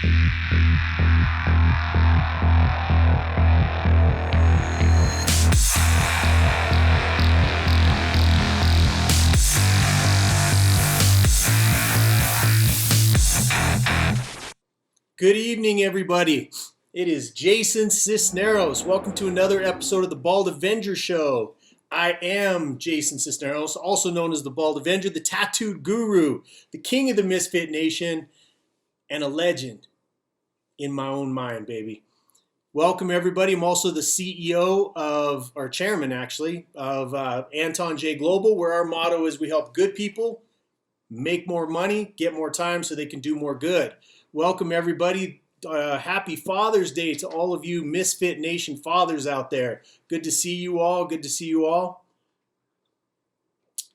Good evening, everybody. It is Jason Sisneros. Welcome to another episode of the Bald Avenger Show. I am Jason Sisneros, also known as the Bald Avenger, the tattooed guru, the king of the Misfit Nation, and a legend in my own mind, baby. Welcome, everybody. I'm also the CEO of, or chairman actually, of Anton J Global, where our motto is we help good people make more money, get more time so they can do more good. Welcome, everybody. Happy Father's Day to all of you Misfit Nation fathers out there. Good to see you all. Good to see you all.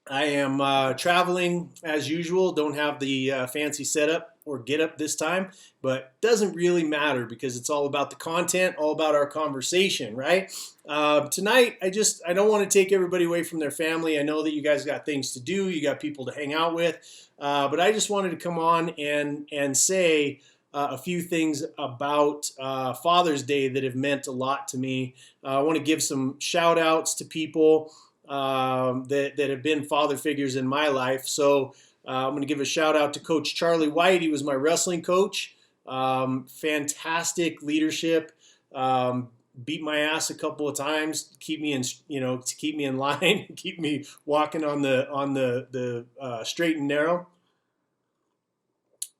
I am traveling as usual. Don't have the fancy setup or get up this time, but doesn't really matter because it's all about the content, all about our conversation, right? Tonight, I don't want to take everybody away from their family. I know that you guys got things to do. You got people to hang out with, but I just wanted to come on and say a few things about Father's Day that have meant a lot to me. I want to give some shout outs to people that have been father figures in my life. So I'm going to give a shout out to Coach Charlie White. He was my wrestling coach. Fantastic leadership. Beat my ass a couple of times to keep me in line, keep me walking on the straight and narrow.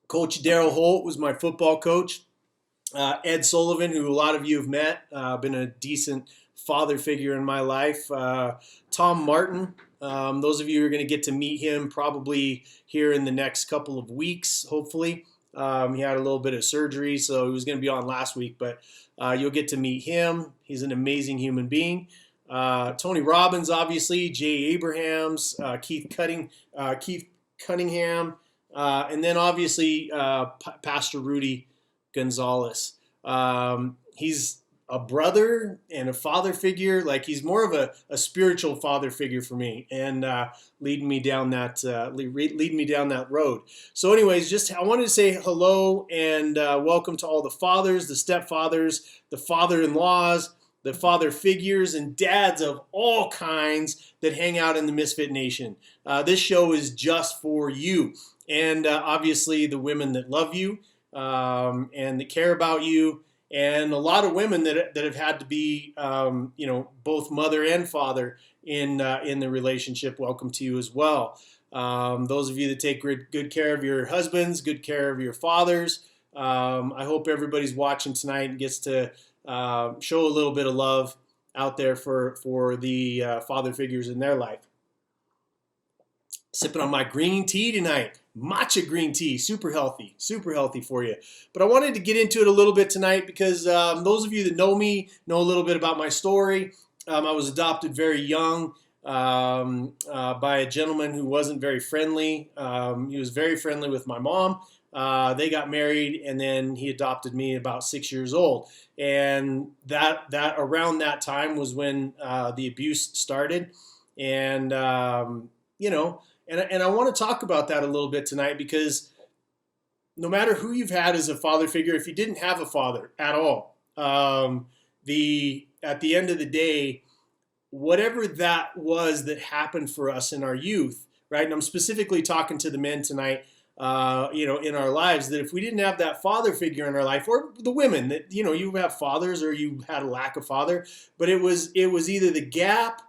Coach Daryl Holt was my football coach. Ed Sullivan, who a lot of you have met, been a decent father figure in my life. Tom Martin, those of you who are going to get to meet him probably here in the next couple of weeks, hopefully. He had a little bit of surgery, so he was going to be on last week, but you'll get to meet him. He's an amazing human being. Tony Robbins, obviously, Jay Abrahams, Keith Cunningham, and then obviously Pastor Rudy Gonzalez. He's a brother and a father figure. Like, he's more of a spiritual father figure for me, and leading me down that road. So anyways, I wanted to say hello and welcome to all the fathers, the stepfathers, the father-in-laws, the father figures, and dads of all kinds that hang out in the Misfit Nation. This show is just for you, and obviously the women that love you and that care about you. And a lot of women that have had to be, both mother and father in the relationship. Welcome to you as well. Those of you that take good care of your husbands, good care of your fathers. I hope everybody's watching tonight and gets to show a little bit of love out there for the father figures in their life. Sipping on my green tea tonight. Matcha green tea, super healthy for you. But I wanted to get into it a little bit tonight because those of you that know me know a little bit about my story. I was adopted very young by a gentleman who wasn't very friendly. He was very friendly with my mom. They got married, and then he adopted me at about 6 years old. And that around that time was when the abuse started. And And I want to talk about that a little bit tonight because no matter who you've had as a father figure, if you didn't have a father at all, at the end of the day, whatever that was that happened for us in our youth, right? And I'm specifically talking to the men tonight, in our lives, that if we didn't have that father figure in our life, or the women that, you have fathers or you had a lack of father, but it was either the gap,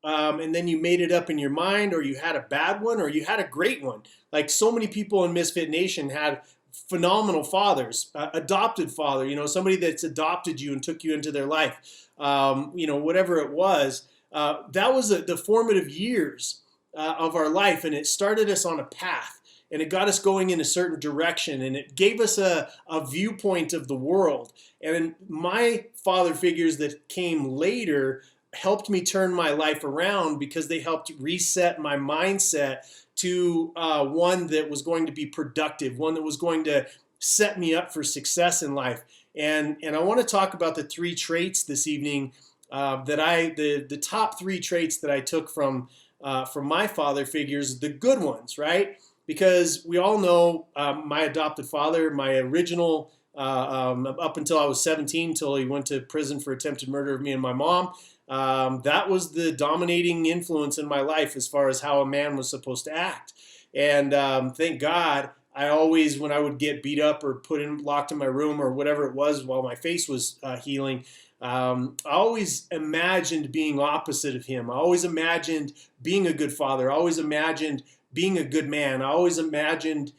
and then you made it up in your mind, or you had a bad one, or you had a great one. Like so many people in Misfit Nation had phenomenal fathers, adopted father, somebody that's adopted you and took you into their life, whatever it was. That was the formative years of our life, and it started us on a path, and it got us going in a certain direction, and it gave us a viewpoint of the world. And my father figures that came later helped me turn my life around because they helped reset my mindset to one that was going to be productive, one that was going to set me up for success in life. And I want to talk about the three traits this evening the top three traits that I took from my father figures, the good ones, right? because we all know my adopted father, my original, up until I was 17, until he went to prison for attempted murder of me and my mom. That was the dominating influence in my life as far as how a man was supposed to act. And thank God, I always, when I would get beat up or locked in my room or whatever it was while my face was healing, I always imagined being opposite of him. I always imagined being a good father. I always imagined being a good man. I always imagined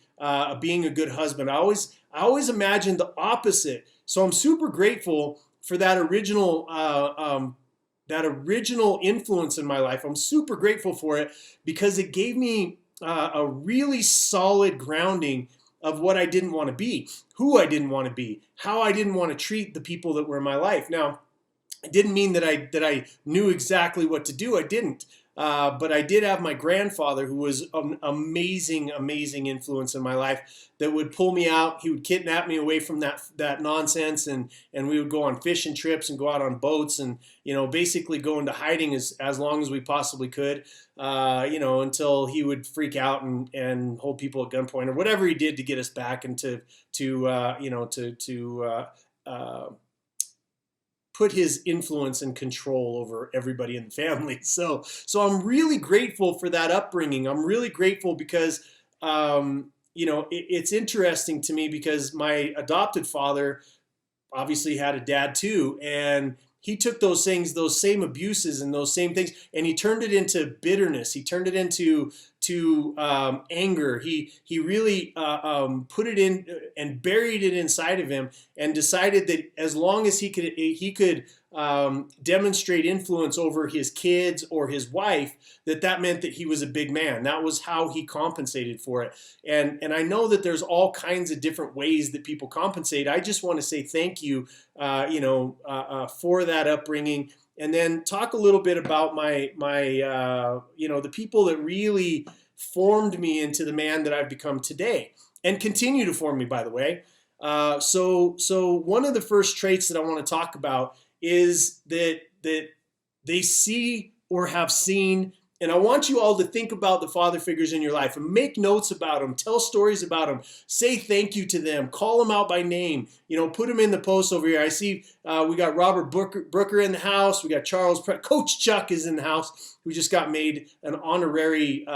being a good husband. I always imagined the opposite. So I'm super grateful for that original influence in my life. I'm super grateful for it because it gave me a really solid grounding of what I didn't want to be, who I didn't want to be, how I didn't want to treat the people that were in my life. Now, it didn't mean that I knew exactly what to do. I didn't. But I did have my grandfather, who was an amazing, amazing influence in my life, that would pull me out. He would kidnap me away from that nonsense, and we would go on fishing trips and go out on boats, and basically go into hiding as long as we possibly could, until he would freak out and hold people at gunpoint or whatever he did to get us back and to put his influence and control over everybody in the family. So I'm really grateful for that upbringing. I'm really grateful because, it's interesting to me because my adopted father obviously had a dad too. And he took those things, those same abuses and those same things, and he turned it into bitterness. He turned it into anger. He really put it in and buried it inside of him, and decided that as long as he could demonstrate influence over his kids or his wife, that meant that he was a big man. That was how he compensated for it. And I know that there's all kinds of different ways that people compensate. I just want to say thank you, for that upbringing. And then talk a little bit about my the people that really formed me into the man that I've become today, and continue to form me, by the way. So one of the first traits that I want to talk about is that they see or have seen. And I want you all to think about the father figures in your life and make notes about them, tell stories about them, say thank you to them, call them out by name, put them in the post over here. I see we got Robert Brooker in the house. We got Coach Chuck is in the house, who just got made an honorary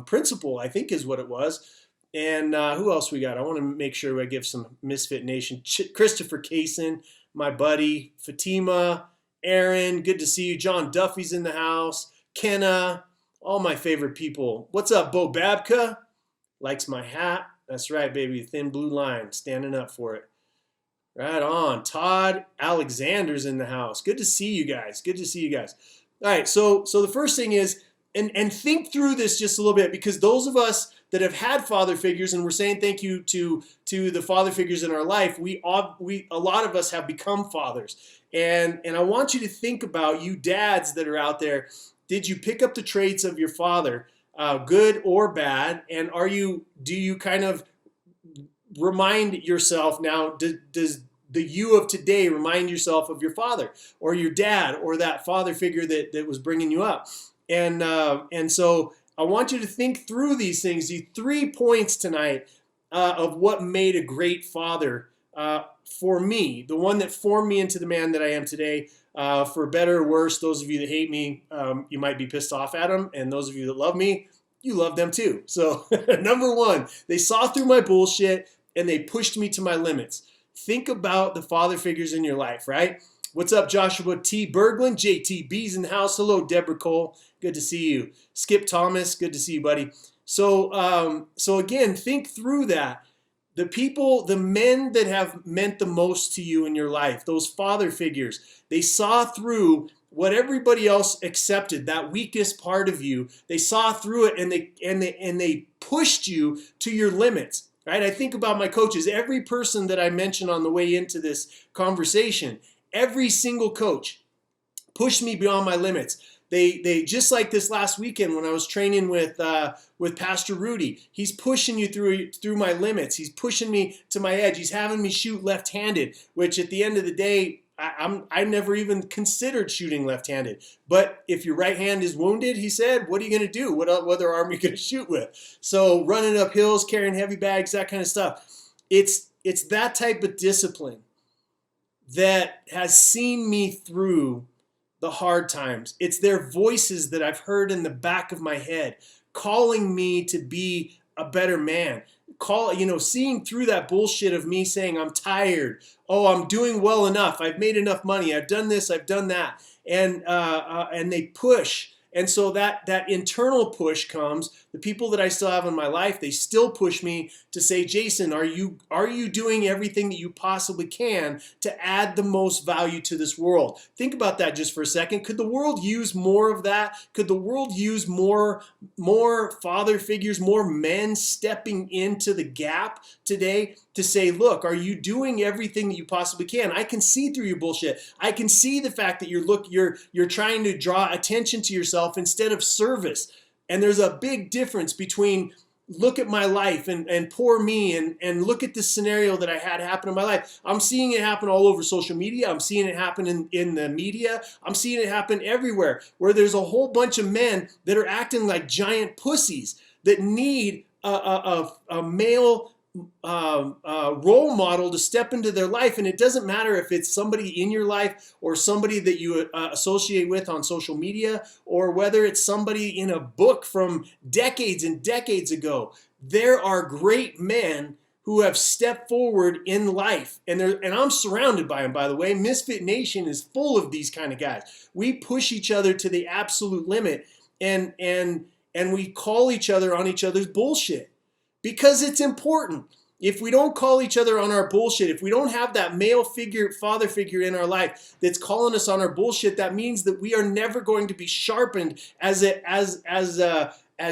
principal, I think is what it was. And who else we got? I want to make sure I give some Misfit Nation. Christopher Kaysen, my buddy. Fatima, Aaron, good to see you. John Duffy's in the house. Kenna, all my favorite people. What's up, Bo Babka? Likes my hat. That's right, baby. Thin blue line. Standing up for it. Right on. Todd Alexander's in the house. Good to see you guys. Good to see you guys. All right, so the first thing is, and think through this just a little bit, because those of us that have had father figures, and we're saying thank you to the father figures in our life, a lot of us have become fathers. And I want you to think about, you dads that are out there, did you pick up the traits of your father, good or bad? And do you kind of remind yourself now, does the you of today remind yourself of your father or your dad or that father figure that was bringing you up? And so I want you to think through these things, these 3 points tonight of what made a great father for me, the one that formed me into the man that I am today. For better or worse, those of you that hate me, you might be pissed off at them. And those of you that love me, you love them too. So number one, they saw through my bullshit and they pushed me to my limits. Think about the father figures in your life, right? What's up, Joshua T. Berglund? JTB's in the house. Hello, Deborah Cole. Good to see you. Skip Thomas, good to see you, buddy. So again, think through that. The men that have meant the most to you in your life, those father figures, they saw through what everybody else accepted, that weakest part of you. They saw through it, and they pushed you to your limits, right? I think about my coaches. Every person that I mentioned on the way into this conversation, every single coach pushed me beyond my limits. They just like this last weekend when I was training with Pastor Rudy. He's pushing you through my limits. He's pushing me to my edge. He's having me shoot left-handed, which at the end of the day, I never even considered shooting left-handed. But if your right hand is wounded, he said, what are you going to do? What other arm are you going to shoot with? So running up hills, carrying heavy bags, that kind of stuff. It's that type of discipline that has seen me through the hard times. It's their voices that I've heard in the back of my head calling me to be a better man. Seeing through that bullshit of me saying I'm tired. Oh, I'm doing well enough. I've made enough money. I've done this. I've done that. And they push. And so that internal push comes. The people that I still have in my life, they still push me to say, Jason, are you doing everything that you possibly can to add the most value to this world? Think about that just for a second. Could the world use more of that? Could the world use more father figures, more men stepping into the gap today to say, look, are you doing everything that you possibly can? I can see through your bullshit. I can see the fact that you're trying to draw attention to yourself instead of service. And there's a big difference between look at my life and poor me and look at this scenario that I had happen in my life. I'm seeing it happen all over social media. I'm seeing it happen in the media. I'm seeing it happen everywhere where there's a whole bunch of men that are acting like giant pussies that need a male role model to step into their life. And it doesn't matter if it's somebody in your life or somebody that you associate with on social media, or whether it's somebody in a book from decades and decades ago. There are great men who have stepped forward in life, and I'm surrounded by them, by the way. Misfit Nation is full of these kind of guys. We push each other to the absolute limit, and we call each other on each other's bullshit. Because it's important. If we don't call each other on our bullshit, if we don't have that male figure, father figure in our life that's calling us on our bullshit, that means that we are never going to be sharpened as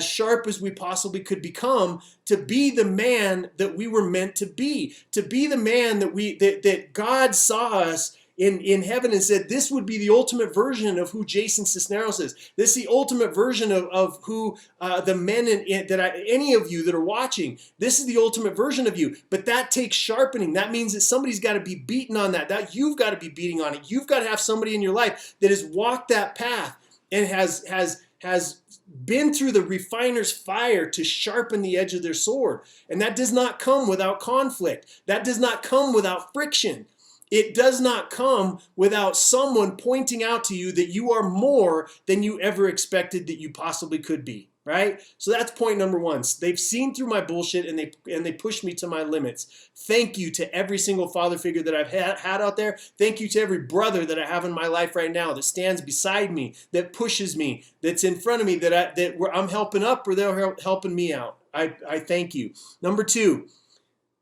sharp as we possibly could become to be the man that we were meant to be the man that God saw us in heaven and said, this would be the ultimate version of who Jason Sisneros is. This is the ultimate version of who the men any of you that are watching, this is the ultimate version of you. But that takes sharpening. That means that somebody's got to be beaten on that you've got to be beating on it. You've got to have somebody in your life that has walked that path and has been through the refiner's fire to sharpen the edge of their sword. And that does not come without conflict. That does not come without friction. It does not come without someone pointing out to you that you are more than you ever expected that you possibly could be, right? So that's point number one. They've seen through my bullshit and they push me to my limits. Thank you to every single father figure that I've had out there. Thank you to every brother that I have in my life right now that stands beside me, that pushes me, that's in front of me, that I'm helping up or they're helping me out. I thank you. Number two,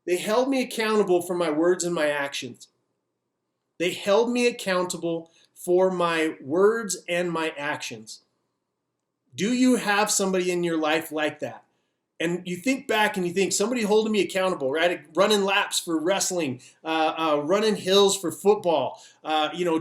they held me accountable for my words and my actions. They held me accountable for my words and my actions. Do you have somebody in your life like that? And you think back and you think, somebody holding me accountable, right? Running laps for wrestling, running hills for football,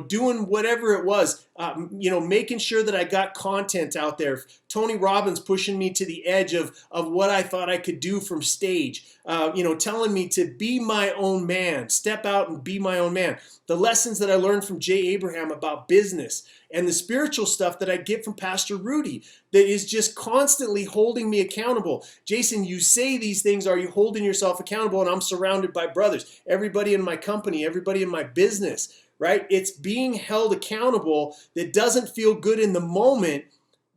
doing whatever it was, making sure that I got content out there. Tony Robbins pushing me to the edge of what I thought I could do from stage, telling me to be my own man, step out and be my own man. The lessons that I learned from Jay Abraham about business, and the spiritual stuff that I get from Pastor Rudy that is just constantly holding me accountable. Jason, you say these things, are you holding yourself accountable? And I'm surrounded by brothers, everybody in my company, everybody in my business, right? It's being held accountable that doesn't feel good in the moment,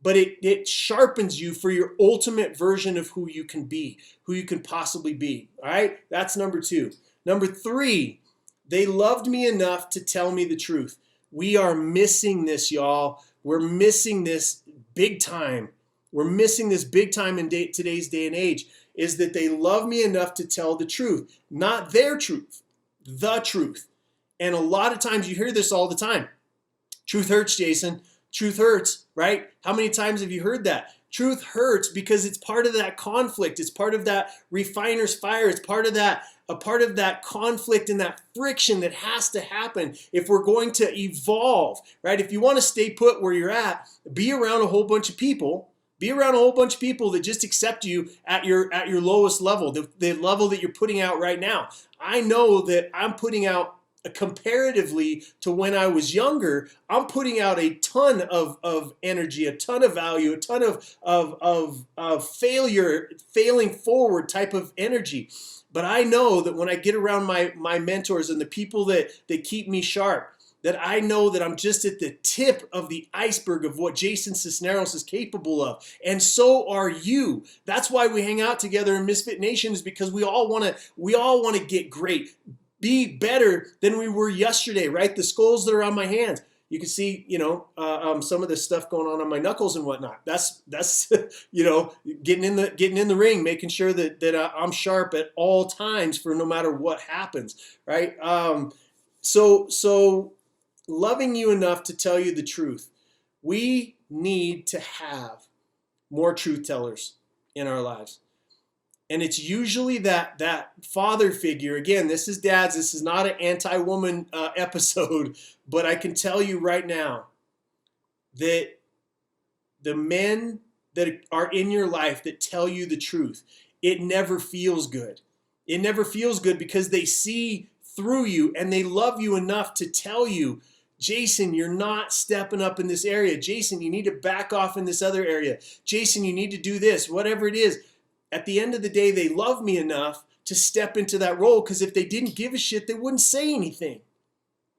but it sharpens you for your ultimate version of who you can be, who you can possibly be, all right? That's number two. Number three, they loved me enough to tell me the truth. We are missing this, y'all. We're missing this big time. We're missing this big time in today's day and age, is that they love me enough to tell the truth. Not their truth, the truth. And a lot of times you hear this all the time. Truth hurts, Jason. Truth hurts, right? How many times have you heard that? Truth hurts because it's part of that conflict. It's part of that refiner's fire. It's part of that conflict and that friction that has to happen if we're going to evolve, right? If you want to stay put where you're at, be around a whole bunch of people. Be around a whole bunch of people that just accept you at your lowest level, the level that you're putting out right now. I know that I'm putting out comparatively to when I was younger, I'm putting out a ton of energy, a ton of value, a ton of failing forward type of energy. But I know that when I get around my mentors and the people that keep me sharp, that I know that I'm just at the tip of the iceberg of what Jason Sisneros is capable of. And so are you. That's why we hang out together in Misfit Nation, is because we all want to get great, be better than we were yesterday, right? The skulls that are on my hands. You can see, some of the stuff going on my knuckles and whatnot. That's getting in the ring, making sure that I'm sharp at all times for no matter what happens, right? So loving you enough to tell you the truth. We need to have more truth tellers in our lives. And it's usually that father figure. Again, this is dads. This is not an anti-woman episode. But I can tell you right now that the men that are in your life that tell you the truth, it never feels good. It never feels good because they see through you and they love you enough to tell you, Jason, you're not stepping up in this area. Jason, you need to back off in this other area. Jason, you need to do this, whatever it is. At the end of the day, they love me enough to step into that role, because if they didn't give a shit, they wouldn't say anything,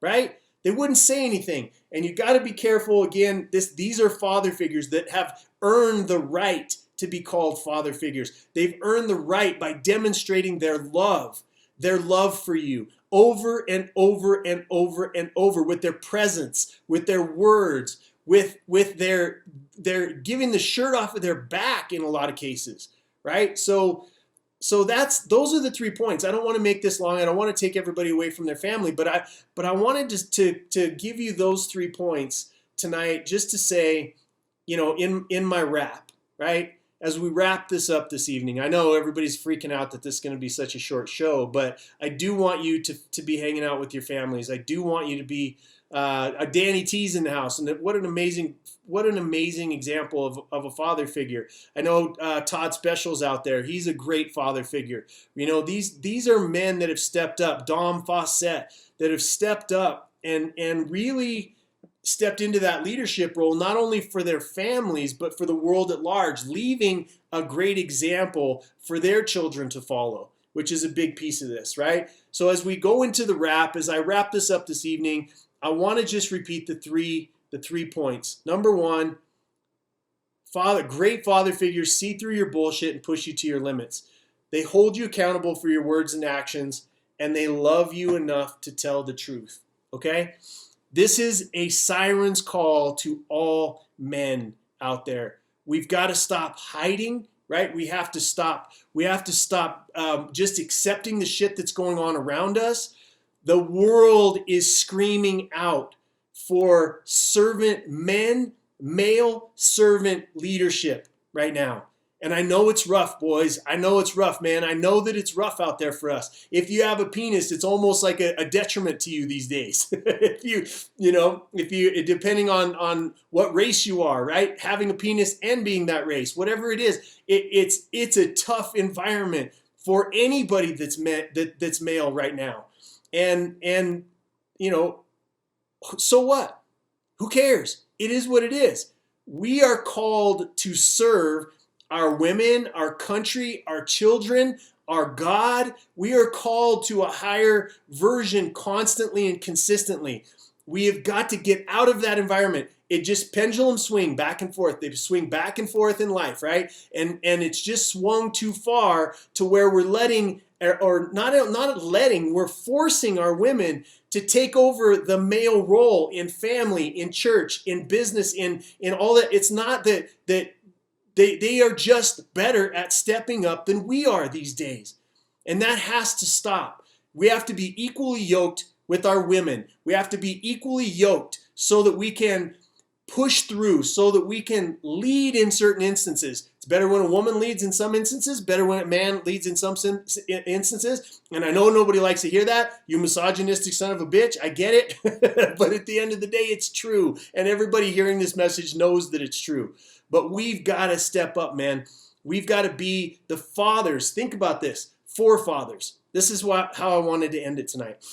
right? They wouldn't say anything. And you got to be careful. Again, these are father figures that have earned the right to be called father figures. They've earned the right by demonstrating their love for you, over and over and over and over, with their presence, with their words, with their giving the shirt off of their back in a lot of cases, right? So those are the 3 points. I don't want to make this long. I don't want to take everybody away from their family, but I wanted to give you those 3 points tonight, just to say, in my wrap, right? As we wrap this up this evening, I know everybody's freaking out that this is going to be such a short show, but I do want you to be hanging out with your families. I do want you to be a Danny T's in the house, and what an amazing example of a father figure. I know Todd Special's out there. He's a great father figure. These are men that have stepped up. Dom Fawcett, that have stepped up and really stepped into that leadership role, not only for their families, but for the world at large, leaving a great example for their children to follow, which is a big piece of this, right? So as we go into the wrap, as I wrap this up this evening, I want to just repeat the three points. Number 1, great father figures see through your bullshit and push you to your limits. They hold you accountable for your words and actions, and they love you enough to tell the truth, okay? This is a siren's call to all men out there. We've got to stop hiding, right? We have to stop just accepting the shit that's going on around us. The world is screaming out for servant men, male servant leadership right now. And I know it's rough, boys. I know it's rough, man. I know that it's rough out there for us. If you have a penis, it's almost like a detriment to you these days. if you depending on what race you are, right? Having a penis and being that race, whatever it is, it's a tough environment for anybody that's male right now. And so what? Who cares? It is what it is. We are called to serve our women, our country, our children, our God. We are called to a higher version constantly and consistently. We have got to get out of that environment. It just pendulum swing back and forth. They swing back and forth in life, right? And it's just swung too far to where we're letting, or not letting, we're forcing our women to take over the male role in family, in church, in business, in all that. It's not that they are just better at stepping up than we are these days. And that has to stop. We have to be equally yoked with our women. We have to be equally yoked so that we can push through, so that we can lead in certain instances. It's better when a woman leads in some instances, better when a man leads in some instances. And I know nobody likes to hear that. You misogynistic son of a bitch. I get it. But at the end of the day, it's true. And everybody hearing this message knows that it's true. But we've got to step up, man. We've got to be the fathers. Think about this. Forefathers. This is how I wanted to end it tonight.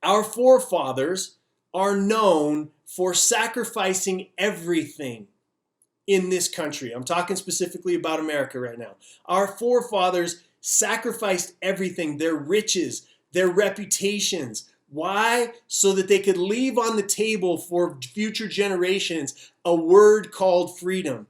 Our forefathers are known for sacrificing everything in this country. I'm talking specifically about America right now. Our forefathers sacrificed everything, their riches, their reputations. Why? So that they could leave on the table for future generations a word called freedom.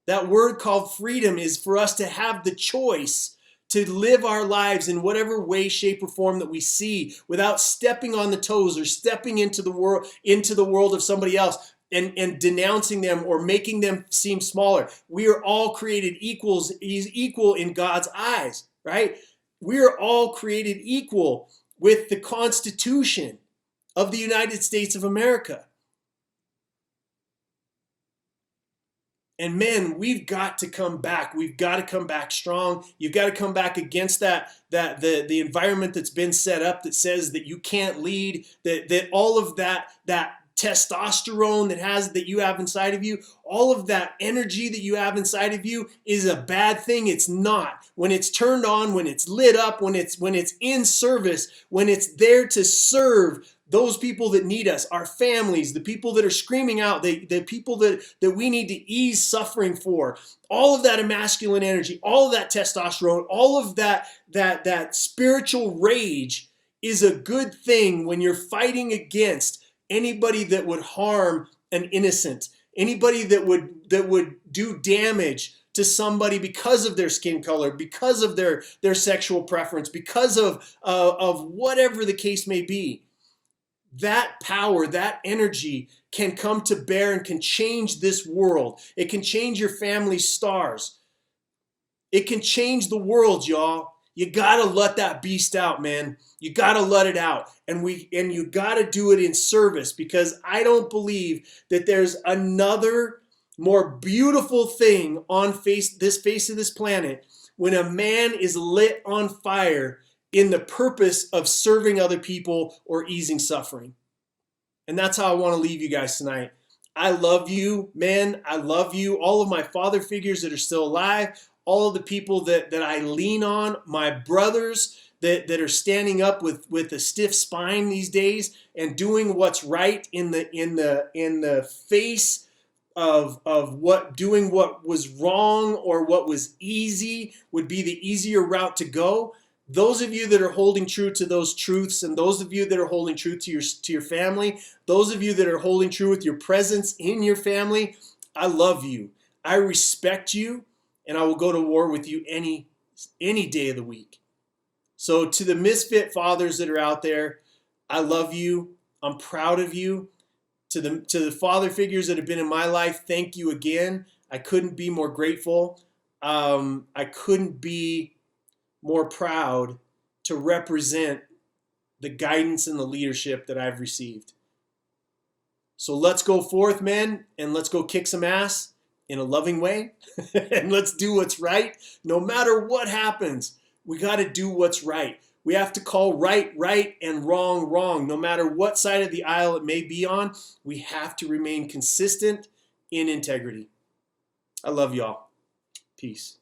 That word called freedom is for us to have the choice to live our lives in whatever way, shape, or form that we see without stepping on the toes or stepping into the world of somebody else and denouncing them or making them seem smaller. We are all created equal in God's eyes, right? We are all created equal with the Constitution of the United States of America. And men, we've got to come back. We've got to come back strong. You've got to come back against the environment that's been set up that says that you can't lead, that all of that testosterone that you have inside of you, all of that energy that you have inside of you is a bad thing. It's not. When it's turned on, when it's lit up, when it's in service, when it's there to serve those people that need us, our families, the people that are screaming out, the people that we need to ease suffering for, all of that masculine energy, all of that testosterone, all of that spiritual rage is a good thing when you're fighting against anybody that would harm an innocent, anybody that would do damage to somebody because of their skin color, because of their sexual preference, because of whatever the case may be. That power, that energy can come to bear and can change this world. It can change your family's stars. It can change the world, y'all. You gotta let that beast out, man. You gotta let it out. And you gotta do it in service, because I don't believe that there's another more beautiful thing on this face of this planet when a man is lit on fire in the purpose of serving other people or easing suffering. And that's how I want to leave you guys tonight. I love you, men. I love you. All of my father figures that are still alive, all of the people that I lean on, my brothers that are standing up with a stiff spine these days and doing what's right in the face of doing what was wrong or what was easy would be the easier route to go. Those of you that are holding true to those truths, and those of you that are holding true to your family, those of you that are holding true with your presence in your family, I love you. I respect you, and I will go to war with you any day of the week. So to the misfit fathers that are out there, I love you. I'm proud of you. To the father figures that have been in my life, thank you again. I couldn't be more grateful. I couldn't be more proud to represent the guidance and the leadership that I've received. So let's go forth, men, and let's go kick some ass in a loving way. And let's do what's right. No matter what happens, we got to do what's right. We have to call right, and wrong, wrong. No matter what side of the aisle it may be on, we have to remain consistent in integrity. I love y'all. Peace.